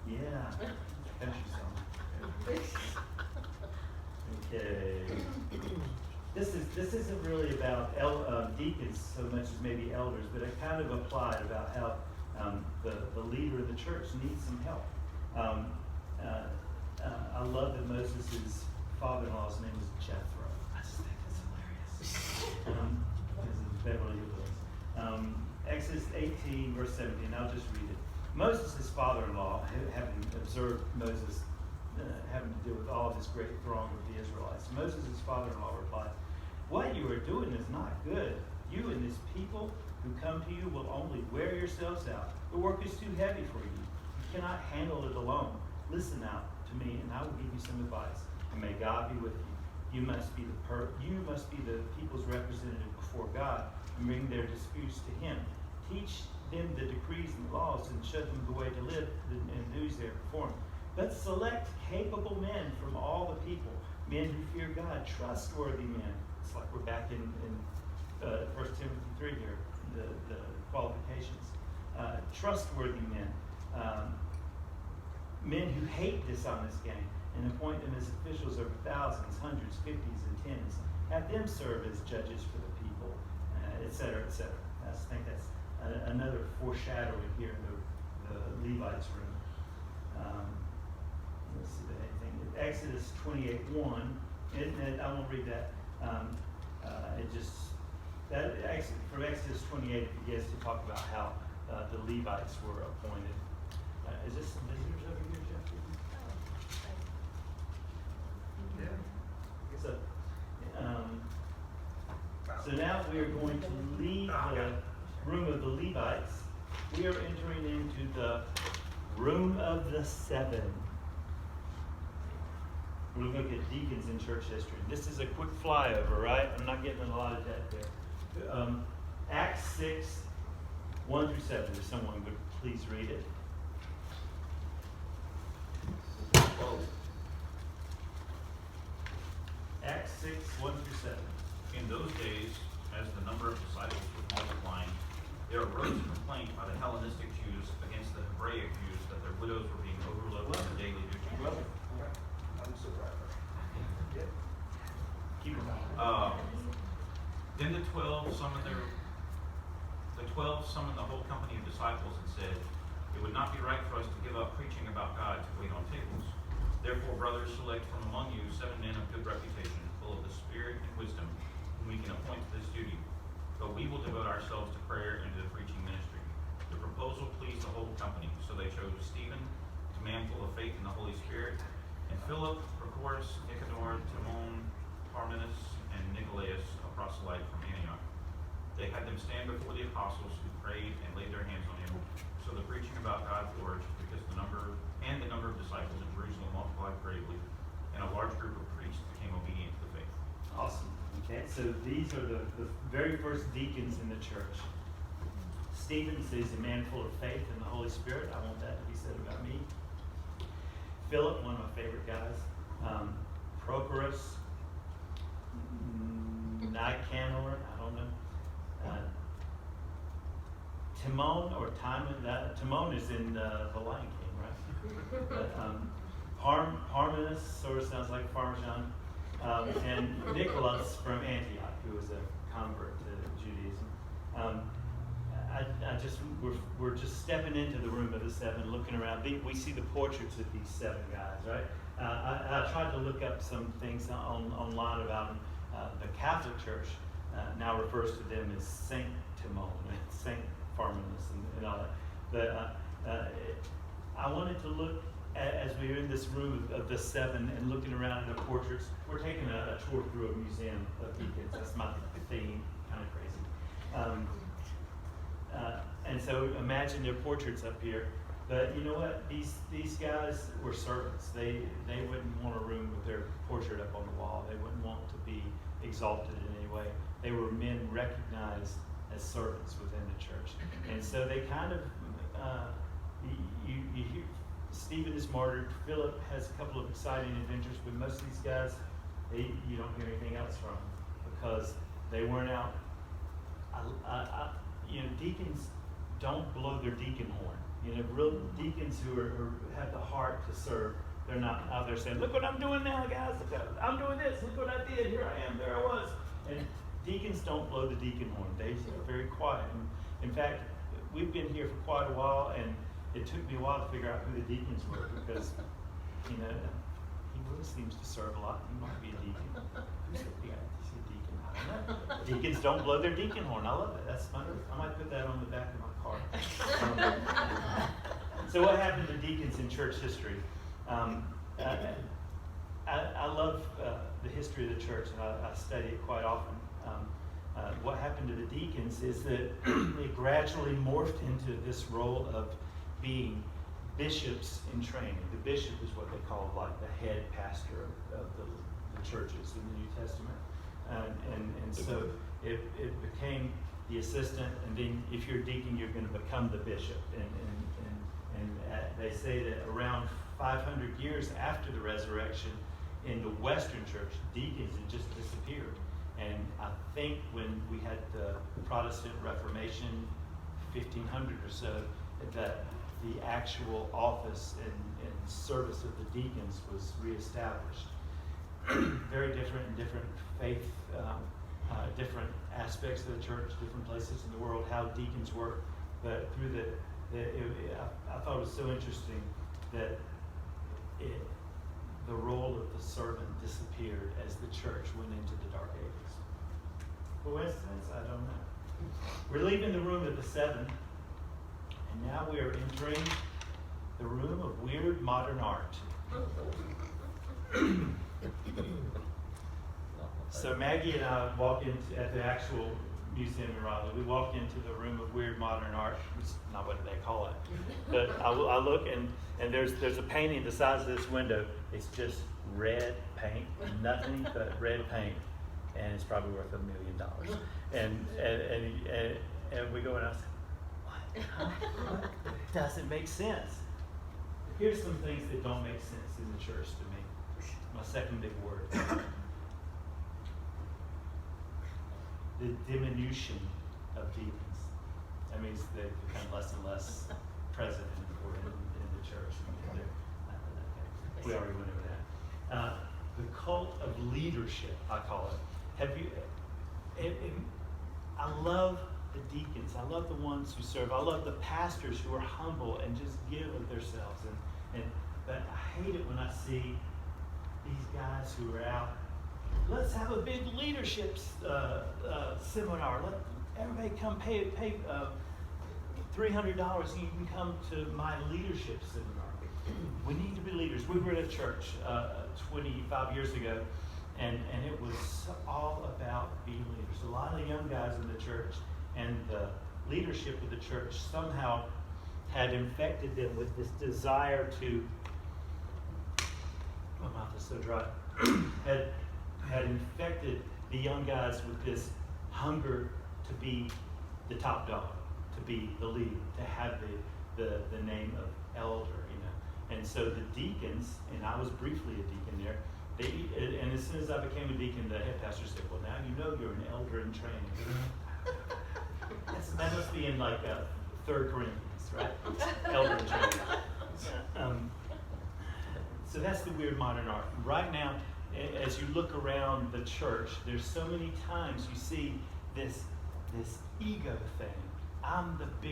Yeah. Country song. Okay. This isn't really about deacons so much as maybe elders, but it kind of applied about how the leader of the church needs some help. I love that Moses' father-in-law's name was Jethro. I just think that's hilarious. This is Beverly Hills. Exodus 18, verse 17. I'll just read it. Moses' father-in-law, having observed Moses having to deal with all of this great throng of the Israelites, Moses' father-in-law replied, "What you are doing is not good. You and this people who come to you will only wear yourselves out. The work is too heavy for you. You cannot handle it alone. Listen now to me, and I will give you some advice. And may God be with you. You must be the people's representative before God and bring their disputes to Him. Teach them the decrees and laws and show them the way to live and duties they perform. But select capable men from all the people, men who fear God, trustworthy men." It's like we're back in 1 Timothy 3 here, the qualifications. Trustworthy men, men who hate dishonest gain, and appoint them as officials over thousands, hundreds, fifties, and tens. Have them serve as judges for the people, etc., etc. I think that's another foreshadowing here in the Levites' room. Let's see if anything. Exodus 28:1. I won't read that. From Exodus 28, it begins to talk about how the Levites were appointed. Is this some visitors over here, Jeff? Yeah. So now we are going to leave the room of the Levites. We are entering into the room of the seven. We're going to look at deacons in church history. This is a quick flyover, right? I'm not getting a lot of depth there. Acts 6, 1 through 7. If someone would please read it. Acts 6, 1 through 7. In those days, as the number of disciples was multiplying, there arose a complaint by the Hellenistic Jews against the Hebraic Jews that their widows were being overlooked on their daily duties. I'm surprised. Keep it going. Then the 12 summoned the whole company of disciples and said, "It would not be right for us to give up preaching about God to wait on tables. Therefore, brothers, select from among you 7 men of good reputation, full of the Spirit and wisdom, whom we can appoint to this duty. But we will devote ourselves to prayer and to the preaching ministry." The proposal pleased the whole company, so they chose Stephen, a man full of faith in the Holy Spirit, and Philip, Prochorus, Nicanor, Timon, Parmenas, and Nicolaus, a proselyte from Antioch. They had them stand before the apostles, who prayed and laid their hands on him. So the preaching about God flourished, because the number of disciples in Jerusalem multiplied greatly, and a large group of priests became obedient to the faith. Awesome. Okay, so these are the very first deacons in the church. Stephen is a man full of faith in the Holy Spirit. I want that to be said about me. Philip, one of my favorite guys. Prochorus, Nicanor, I don't know. Timon or Timon. Timon is in The Lion King, right? Parmenas sort of sounds like Parmesan. And Nicholas from Antioch, who was a convert to Judaism. We're just stepping into the room of the seven, looking around. We see the portraits of these 7 guys, right? I tried to look up some things online about them. The Catholic Church now refers to them as Saint Timon, Saint Parmenas, and all that. But I wanted to look as we're in this room of the 7 and looking around at the portraits. We're taking a tour through a museum of deacons. That's my theme, kind of crazy. And so imagine their portraits up here. But you know what? These guys were servants. They wouldn't want a room with their portrait up on the wall. They wouldn't want to be exalted in any way. They were men recognized as servants within the church. And so they kind of, you hear, Stephen is martyred. Philip has a couple of exciting adventures, but most of these guys, you don't hear anything else from them because they weren't out. Deacons don't blow their deacon horn. You know, real deacons who have the heart to serve. They're not out there saying, "Look what I'm doing now, guys. Look, I'm doing this. Look what I did. Here I am. There I was." And deacons don't blow the deacon horn. They are very quiet. And in fact, we've been here for quite a while, and it took me a while to figure out who the deacons were because, you know, he really seems to serve a lot. He might be a deacon. Who's a deacon? Is he a deacon? I don't know. Deacons don't blow their deacon horn. I love it. That's fun. I might put that on the back of my car. So what happened to deacons in church history? I love the history of the church, and I study it quite often. What happened to the deacons is that they gradually morphed into this role of being bishops in training. The bishop is what they call like the head pastor of the churches in the New Testament. And so it became the assistant, and then if you're a deacon, you're going to become the bishop. And they say that around 500 years after the resurrection, in the Western church, deacons had just disappeared. And I think when we had the Protestant Reformation, 1500 or so, that the actual office and service of the deacons was reestablished. Very different in different faith, different aspects of the church, different places in the world, how deacons work. But through I thought it was so interesting that the role of the servant disappeared as the church went into the Dark Ages. Coincidence? I don't know. We're leaving the room of the seven, and now we are entering the room of weird modern art. So Maggie and I walk into at the actual museum in Raleigh. We walk into the room of weird modern art, which is not what they call it. But I look and there's a painting the size of this window. It's just red paint, nothing but red paint, and it's probably worth $1 million. And we go and I say, what? It doesn't make sense. Here's some things that don't make sense in the church to me. My second big word. The diminution of deacons. That means they become less and less present in the church. We already went over that. The cult of leadership, I call it. I love the deacons. I love the ones who serve. I love the pastors who are humble and just give of themselves. But I hate it when I see these guys who are out. Let's have a big leadership seminar. Let everybody come pay $300 and you can come to my leadership seminar. We need to be leaders. We were at a church 25 years ago, and it was all about being leaders. A lot of young guys in the church, and the leadership of the church somehow had infected them with this desire to, my mouth is so dry, had infected the young guys with this hunger to be the top dog, to be the leader, to have the name of elder, you know. And so the deacons, and I was briefly a deacon there, and as soon as I became a deacon, the head pastor said, "Well, now you know you're an elder in training." That must be in like 3 Corinthians, right? Elder in training. So that's the weird modern art. Right now, as you look around the church, there's so many times you see this ego thing. I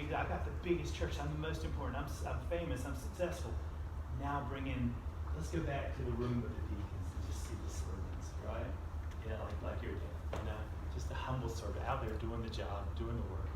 got the biggest church, I'm the most important, I'm famous, I'm successful. Now let's go back to the room of the deacons and just see the servants, right? Yeah, like your dad, you know, just a humble servant out there doing the job, doing the work.